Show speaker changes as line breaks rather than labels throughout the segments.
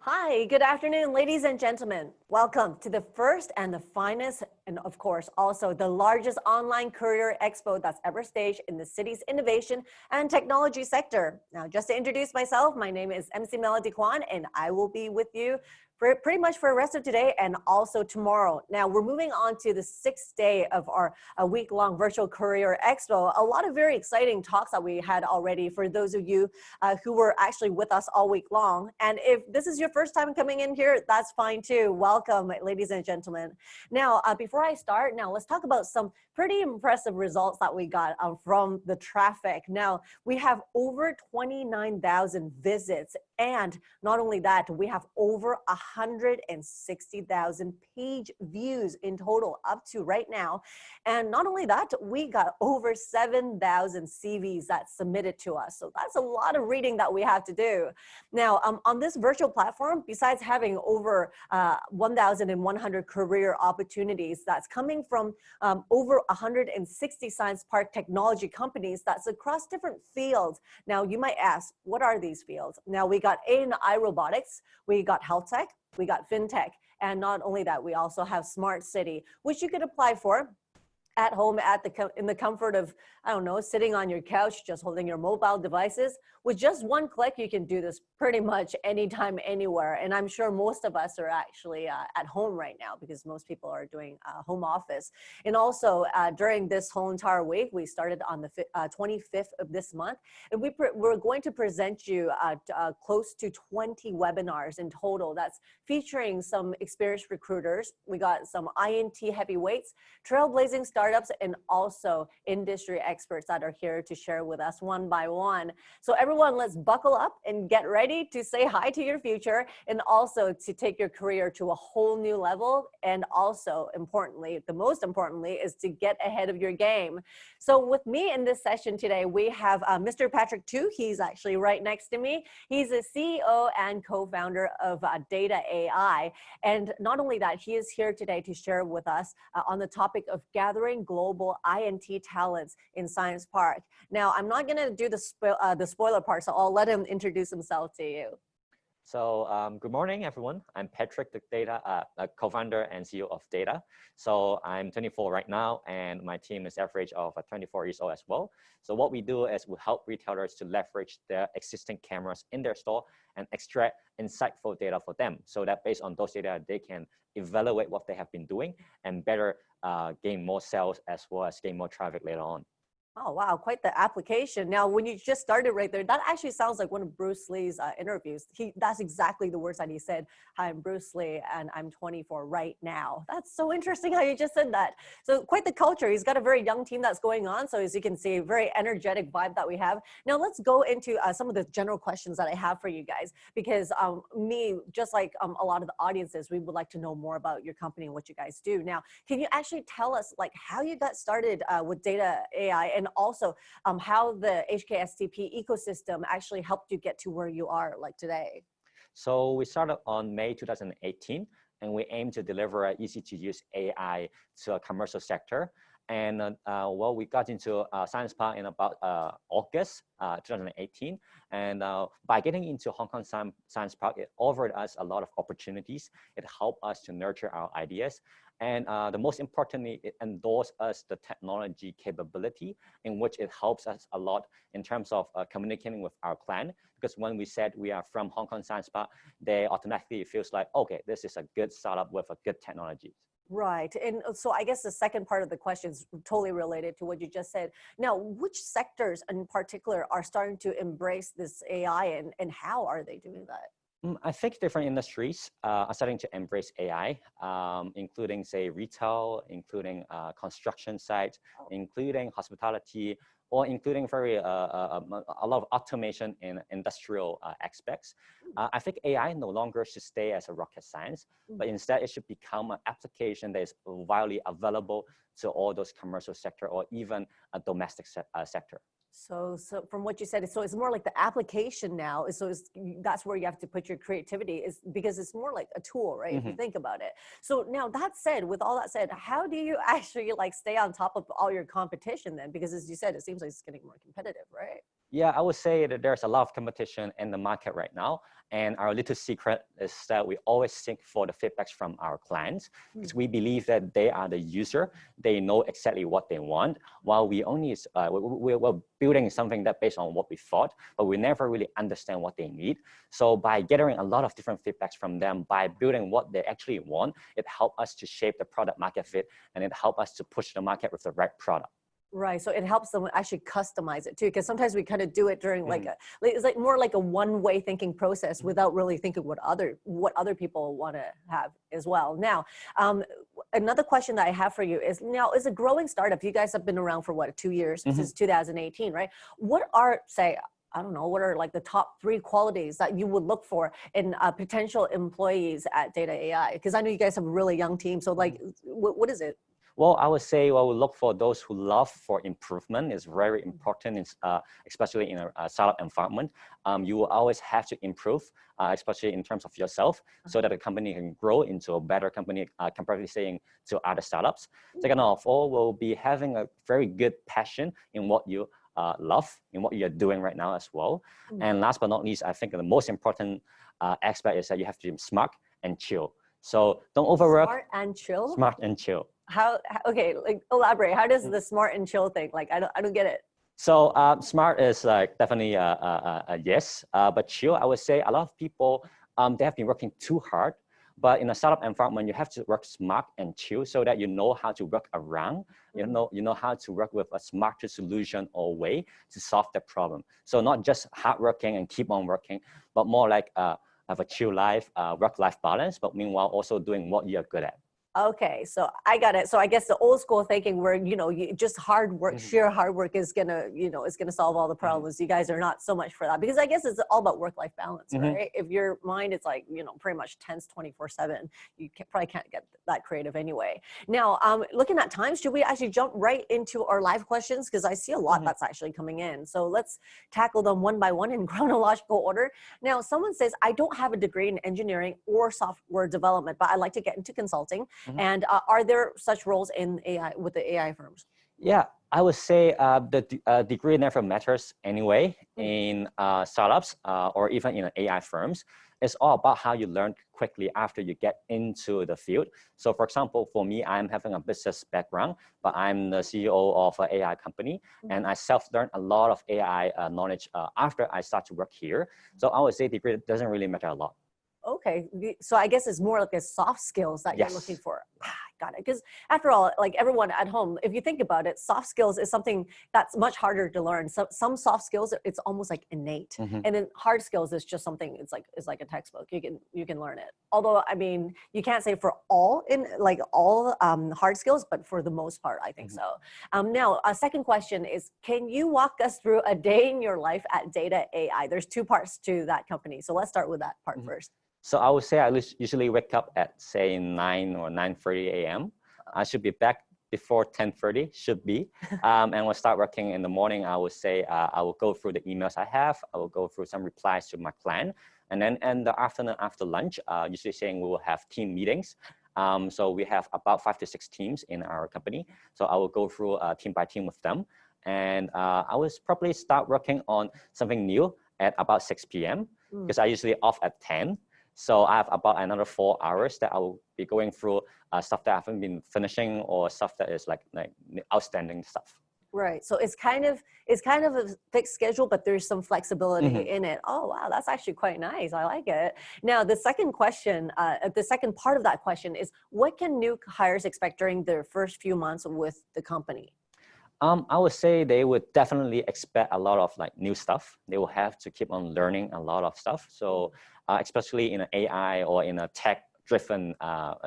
Hi, good afternoon, ladies and gentlemen. Welcome to the first and the finest, and of course, also the largest online career expo that's ever staged in the city's innovation and technology sector. Now, just to introduce myself, my name is MC Melody Kwan, and I will be with you for pretty much for the rest of today and also tomorrow. Now, we're moving on to the sixth day of our week-long virtual career expo. A lot of very exciting talks that we had already for those of you who were actually with us all week long. And if this is your first time coming in here, that's fine too. Welcome, ladies and gentlemen. Now, before I start, let's talk about some pretty impressive results that we got from the traffic. Now, we have over 29,000 visits. And not only that, we have over 160,000 page views in total up to right now. And not only that, we got over 7,000 CVs that submitted to us. So that's a lot of reading that we have to do. Now, on this virtual platform, besides having over 1,100 career opportunities, that's coming from over 160 science park technology companies that's across different fields. Now, you might ask, what are these fields? Now, we got AI robotics, we got health tech, we got fintech, and not only that, we also have smart city, which you could apply for at home in the comfort of, I don't know, sitting on your couch, just holding your mobile devices. With just one click, you can do this pretty much anytime, anywhere. And I'm sure most of us are actually at home right now because most people are doing home office. And also during this whole entire week, we started on the 25th of this month. And we're going to present you close to 20 webinars in total. That's featuring some experienced recruiters. We got some INT heavyweights, trailblazing startups, and also industry experts that are here to share with us one by one. So everyone, let's buckle up and get ready to say hi to your future and also to take your career to a whole new level. And also, importantly, the most importantly, is to get ahead of your game. So with me in this session today, we have Mr. Patrick Tu. He's actually right next to me. He's a CEO and co-founder of Dayta AI. And not only that, he is here today to share with us on the topic of gathering global INT talents in Science Park. Now, I'm not going to do the spoiler part, so I'll let him introduce himself to you.
So good morning, everyone. I'm Patrick, the co-founder and CEO of Dayta. So I'm 24 right now, and my team is average of 24 years old as well. So what we do is we help retailers to leverage their existing cameras in their store and extract insightful data for them, so that based on those data, they can evaluate what they have been doing and better gain more sales as well as gain more traffic later on.
Oh, wow, quite the application. Now, when you just started right there, that actually sounds like one of Bruce Lee's interviews. That's exactly the words that he said. Hi, I'm Bruce Lee, and I'm 24 right now. That's so interesting how you just said that. So quite the culture. He's got a very young team that's going on. So as you can see, very energetic vibe that we have. Now, let's go into some of the general questions that I have for you guys, because me, just like a lot of the audiences, we would like to know more about your company and what you guys do. Now, can you actually tell us like how you got started with Dayta AI, and also how the HKSTP ecosystem actually helped you get to where you are like today?
So we started on May 2018, and we aim to deliver an easy-to-use AI to a commercial sector. And well, we got into Science Park in about August 2018. And by getting into Hong Kong Science Park, it offered us a lot of opportunities. It helped us to nurture our ideas. And the most importantly, it endorsed us the technology capability, in which it helps us a lot in terms of communicating with our client. Because when we said we are from Hong Kong Science Park, they automatically feels like, okay, this is a good startup with a good technology.
Right. And so I guess the second part of the question is totally related to what you just said. Now, which sectors in particular are starting to embrace this AI, and how are they doing that?
I think different industries are starting to embrace AI, including, say, retail, including construction sites, including hospitality, or including a lot of automation in industrial aspects. I think AI no longer should stay as a rocket science, but instead it should become an application that is widely available to all those commercial sector or even a domestic sector.
So from what you said, so it's more like the application now. That's where you have to put your creativity, is because it's more like a tool, right? If you think about it. So now that said, with all that said, how do you actually like stay on top of all your competition then? Because as you said, it seems like it's getting more competitive, right?
Yeah, I would say that there's a lot of competition in the market right now. And our little secret is that we always seek for the feedbacks from our clients because we believe that they are the user. They know exactly what they want, while we only, we're building something that based on what we thought, but we never really understand what they need. So by gathering a lot of different feedbacks from them, by building what they actually want, it helps us to shape the product market fit, and it helps us to push the market with the right product.
Right. So it helps them actually customize it too, because sometimes we kind of do it during it's like more like a one-way thinking process without really thinking what other people want to have as well. Now, another question that I have for you is, now, as a growing startup, you guys have been around for what, 2 years, since 2018, right? What are, say, I don't know, what are like the top 3 qualities that you would look for in potential employees at Data AI? Because I know you guys have a really young team. So like, what is it?
Well, I would say we look for those who love for improvement is very important, especially in a startup environment. You will always have to improve, especially in terms of yourself, so that the company can grow into a better company, comparatively saying to other startups. Second of all, we'll be having a very good passion in what you love, in what you're doing right now as well. And last but not least, I think the most important aspect is that you have to be smart and chill. So don't overwork.
Smart and chill?
Smart and chill.
Okay, like elaborate. How does the smart and chill thing, like, I don't get it.
So smart is like definitely a yes, but chill, I would say a lot of people, they have been working too hard, but in a startup environment, you have to work smart and chill so that you know how to work around, you know how to work with a smarter solution or way to solve the problem. So not just hardworking and keep on working, but more like have a chill life, work-life balance, but meanwhile also doing what you're good at.
Okay, so I got it. So I guess the old school thinking where, you just hard work, sheer hard work is gonna, is gonna solve all the problems. You guys are not so much for that, because I guess it's all about work-life balance, right? If your mind is like, pretty much tense 24/7, you probably can't get that creative anyway. Now, looking at time, should we actually jump right into our live questions? Because I see a lot that's actually coming in. So let's tackle them one by one in chronological order. Now, someone says, I don't have a degree in engineering or software development, but I'd like to get into consulting. And are there such roles in AI with the AI firms?
Yeah, I would say the degree never matters anyway in startups or even in AI firms. It's all about how you learn quickly after you get into the field. So for example, for me, I'm having a business background, but I'm the CEO of an AI company, and I self-learned a lot of AI knowledge after I start to work here. So I would say degree doesn't really matter a lot.
Okay, so I guess it's more like a soft skills that you're looking for. Got it. Because after all, like everyone at home, if you think about it, soft skills is something that's much harder to learn. So some soft skills, it's almost like innate, and then hard skills is just something. It's like a textbook. You can learn it. Although I mean, you can't say for all hard skills, but for the most part, I think so. Now, a second question is, can you walk us through a day in your life at Data AI? There's 2 parts to that company, so let's start with that part first.
So I would say I usually wake up at say 9 or 9:30 a.m. I should be back before 10:30, should be. And we'll start working in the morning. I would say I will go through the emails I have. I will go through some replies to my client. And then in the afternoon after lunch, usually saying we will have team meetings. So we have about 5 to 6 teams in our company. So I will go through team by team with them. And I will probably start working on something new at about 6 p.m. because I usually off at 10. So I have about another 4 hours that I will be going through stuff that I haven't been finishing or stuff that is like outstanding stuff.
Right. So it's kind of a fixed schedule, but there's some flexibility in it. Oh, wow. That's actually quite nice. I like it. Now, the second question, the second part of that question is, what can new hires expect during their first few months with the company?
I would say they would definitely expect a lot of like new stuff. They will have to keep on learning a lot of stuff. So especially in an AI or in a tech-driven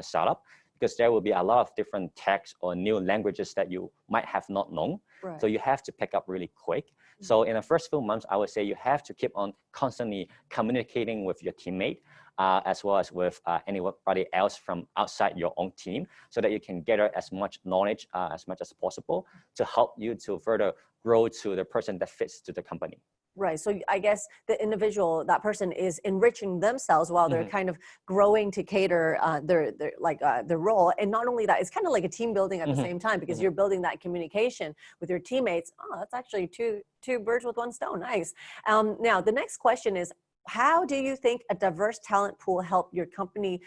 startup, because there will be a lot of different techs or new languages that you might have not known. Right. So you have to pick up really quick. So in the first few months, I would say you have to keep on constantly communicating with your teammate, as well as with anybody else from outside your own team, so that you can gather as much knowledge as much as possible to help you to further grow to the person that fits to the company.
Right. So I guess the individual, that person is enriching themselves while they're kind of growing to cater their role. And not only that, it's kind of like a team building at the same time, because you're building that communication with your teammates. Oh, that's actually two birds with one stone. Nice. Now, the next question is, how do you think a diverse talent pool help your company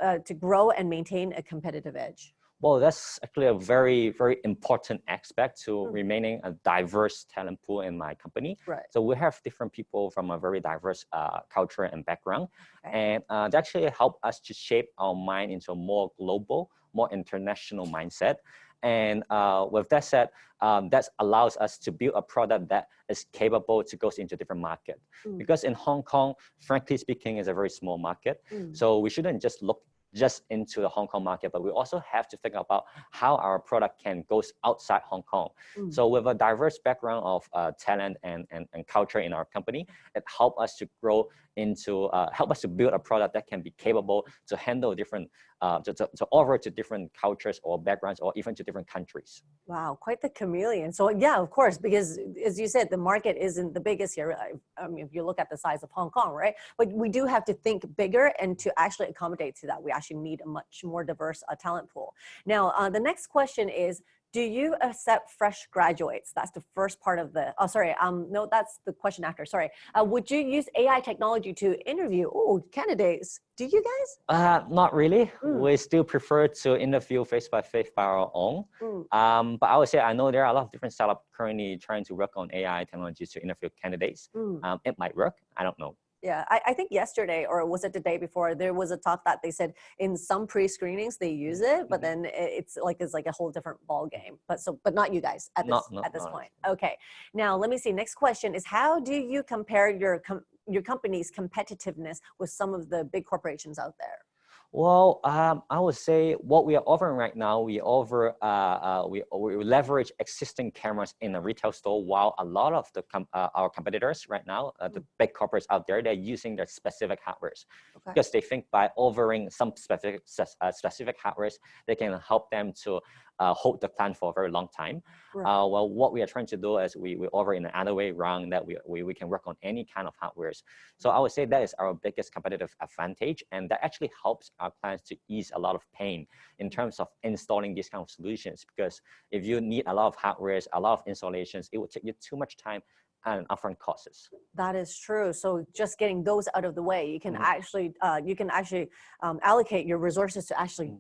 to grow and maintain a competitive edge?
Well, that's actually a very, very important aspect to remaining a diverse talent pool in my company.
Right.
So we have different people from a very diverse culture and background.
Okay.
And they actually help us to shape our mind into a more global, more international mindset. And with that said, that allows us to build a product that is capable to go into different market. Because in Hong Kong, frankly speaking, is a very small market. So we shouldn't just look just into the Hong Kong market, but we also have to think about how our product can go outside Hong Kong. So with a diverse background of talent and culture in our company, it helps us to grow into, help us to build a product that can be capable to handle different, to offer to different cultures or backgrounds or even to different countries.
Wow, quite the chameleon. So yeah, of course, because as you said, the market isn't the biggest here. I mean, if you look at the size of Hong Kong, right? But we do have to think bigger and to actually accommodate to that. We actually need a much more diverse talent pool. Now, the next question is, do you accept fresh graduates? That's the first part of the, oh, sorry. No, that's the question after, sorry. Would you use AI technology to interview candidates? Do you guys?
Not really. We still prefer to interview face by face by our own. But I would say I know there are a lot of different startups currently trying to work on AI technologies to interview candidates. It might work. I don't know.
Yeah, I think yesterday, or was it the day before, there was a talk that they said in some pre-screenings they use it, but then it's like a whole different ball game. But not you guys at this point. Okay. Now let me see. Next question is, how do you compare your company's competitiveness with some of the big corporations out there?
Well, I would say what we are offering right now, we offer, we leverage existing cameras in a retail store, while a lot of the our competitors right now, the big corporates out there, they're using their specific hardwares because they think by offering some specific hardwares, they can help them to hold the client for a very long time. Well, what we are trying to do is we offer in another way around that we can work on any kind of hardwares. So I would say that is our biggest competitive advantage, and that actually helps our clients to ease a lot of pain in terms of installing these kind of solutions. Because if you need a lot of hardwares, a lot of installations, it would take you too much time and upfront costs.
That is true. So just getting those out of the way, you can actually allocate your resources to actually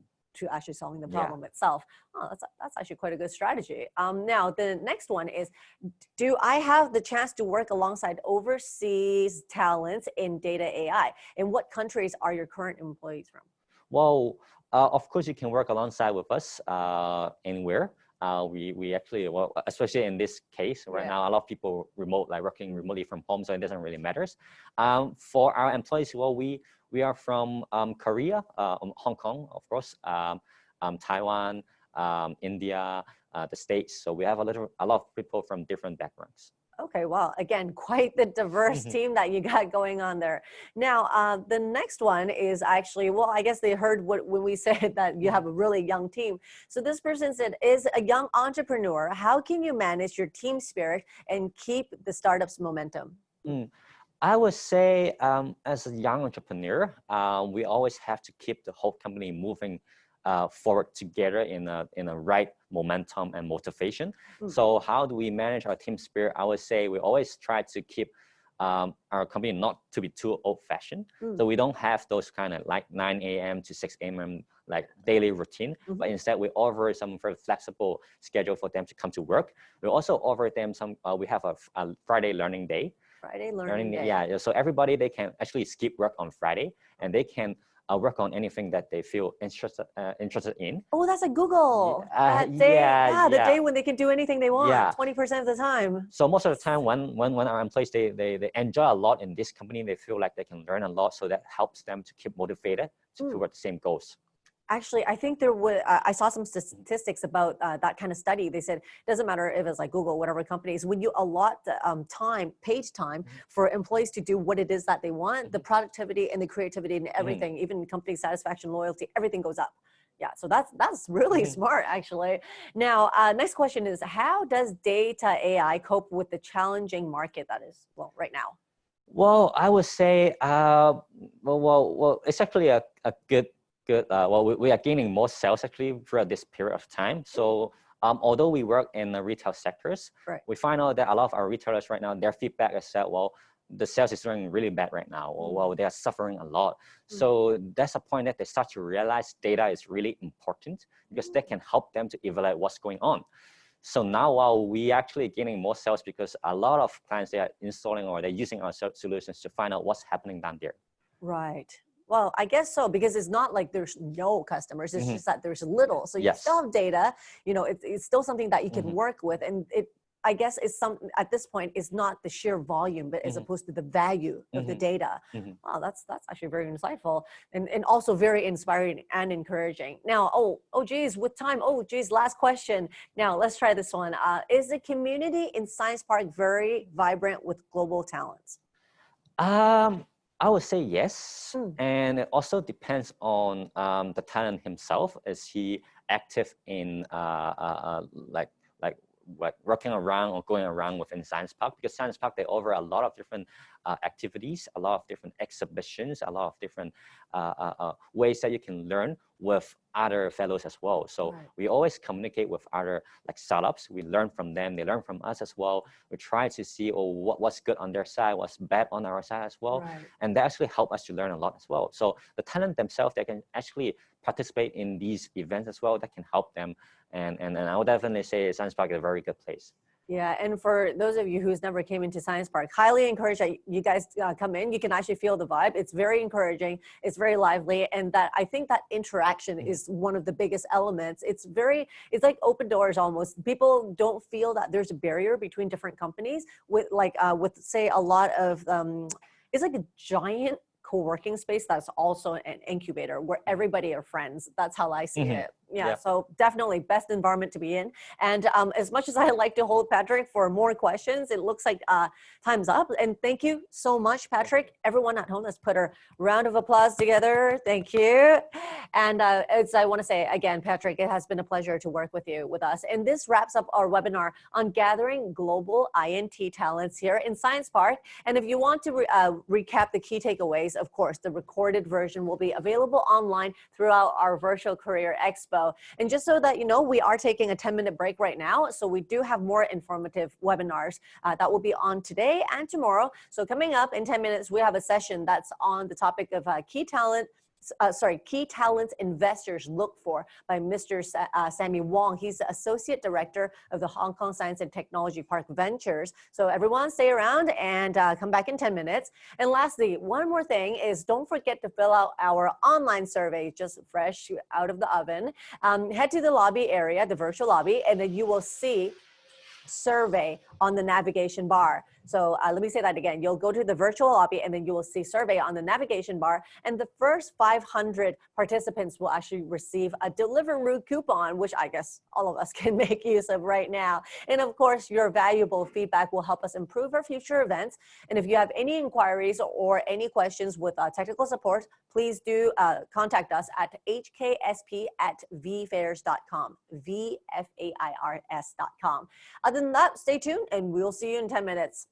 solving the problem itself. Oh, that's actually quite a good strategy. Now, the next one is, do I have the chance to work alongside overseas talents in Data AI? In what countries are your current employees from?
Well, of course, you can work alongside with us anywhere. We actually, well, especially in this case right now, a lot of people working remotely from home, so it doesn't really matter. For our employees, well, we are from Korea, Hong Kong, of course, Taiwan, India, the States. So we have a lot of people from different backgrounds.
Okay, well, again, quite the diverse team that you got going on there. Now, the next one is actually, well, I guess they heard when we said that you have a really young team. So this person said, is a young entrepreneur, how can you manage your team spirit and keep the startup's momentum?
I would say as a young entrepreneur, we always have to keep the whole company moving forward together in a right momentum and motivation. So how do we manage our team spirit? I would say we always try to keep our company not to be too old-fashioned. So we don't have those kind of like 9 a.m. to 6 a.m. like daily routine, but instead we offer some very flexible schedule for them to come to work. We also offer them some, we have a Friday learning day.
Friday learning day.
Yeah, so everybody, they can actually skip work on Friday and they can work on anything that they feel interested in.
Oh, that's like Google. That day, the day when they can do anything they want, 20% of the time.
So most of the time when our employees, they enjoy a lot in this company, they feel like they can learn a lot, so that helps them to keep motivated toward the same goals.
Actually, I think there was, I saw some statistics about that kind of study. They said, it doesn't matter if it's like Google, whatever companies, when you allot paid time for employees to do what it is that they want, the productivity and the creativity and everything, even company satisfaction, loyalty, everything goes up. Yeah, so that's really smart, actually. Now, next question is, how does Data AI cope with the challenging market that is, well, right now?
Well, I would say, it's actually a good, well, we are gaining more sales actually throughout this period of time. So although we work in the retail sectors,
Right.
we find out that a lot of our retailers right now, their feedback is that, well, the sales is doing really bad right now, or well, they are suffering a lot. So that's a point that they start to realize data is really important because they can help them to evaluate what's going on. So now while we actually getting more sales because a lot of clients, they are installing or they're using our solutions to find out what's happening down there.
Right. Well, I guess so, because it's not like there's no customers. It's just that there's little. So you still have data, you know, it's still something that you can work with. And I guess it's at this point, is not the sheer volume, but as opposed to the value of the data. Wow, that's actually very insightful and also very inspiring and encouraging. Now, oh geez, with time, last question. Now let's try this one. Is the community in Science Park very vibrant with global talents?
I would say yes, and it also depends on the talent himself. Is he active in like working around or going around within Science Park? Because Science Park, they offer a lot of different activities, a lot of different exhibitions, a lot of different ways that you can learn with other fellows as well. So we always communicate with other like startups. We learn from them, they learn from us as well. We try to see what's good on their side, what's bad on our side as well. And that actually help us to learn a lot as well. So the talent themselves, they can actually participate in these events as well that can help them. And I would definitely say Science Park is a very good place.
Yeah, and for those of you who's never came into Science Park, highly encourage that you guys come in. You can actually feel the vibe. It's very encouraging. It's very lively, and that I think that interaction is one of the biggest elements. It's like open doors almost. People don't feel that there's a barrier between different companies with say a lot of it's like a giant co-working space that's also an incubator where everybody are friends. That's how I see it. Yeah, so definitely best environment to be in. And as much as I like to hold Patrick for more questions, it looks like time's up. And thank you so much, Patrick. Everyone at home, let's put a round of applause together. Thank you. And as I want to say again, Patrick, it has been a pleasure to work with us. And this wraps up our webinar on gathering global INT talents here in Science Park. And if you want to recap the key takeaways, of course, the recorded version will be available online throughout our virtual career expo. And just so that you know, we are taking a 10-minute break right now. So we do have more informative webinars that will be on today and tomorrow. So coming up in 10 minutes, we have a session that's on the topic of key talents investors look for by Mr. Sammy Wong. He's the Associate Director of the Hong Kong Science and Technology Park Ventures. So everyone stay around and come back in 10 minutes. And lastly, one more thing is don't forget to fill out our online survey, just fresh out of the oven. Head to the lobby area, the virtual lobby, and then you will see survey on the navigation bar. So let me say that again. You'll go to the virtual lobby and then you will see survey on the navigation bar. And the first 500 participants will actually receive a Deliveroo coupon, which I guess all of us can make use of right now. And of course, your valuable feedback will help us improve our future events. And if you have any inquiries or any questions with technical support, please do contact us at hksp@vfairs.com, VFAIRS.com. Other than that, stay tuned and we'll see you in 10 minutes.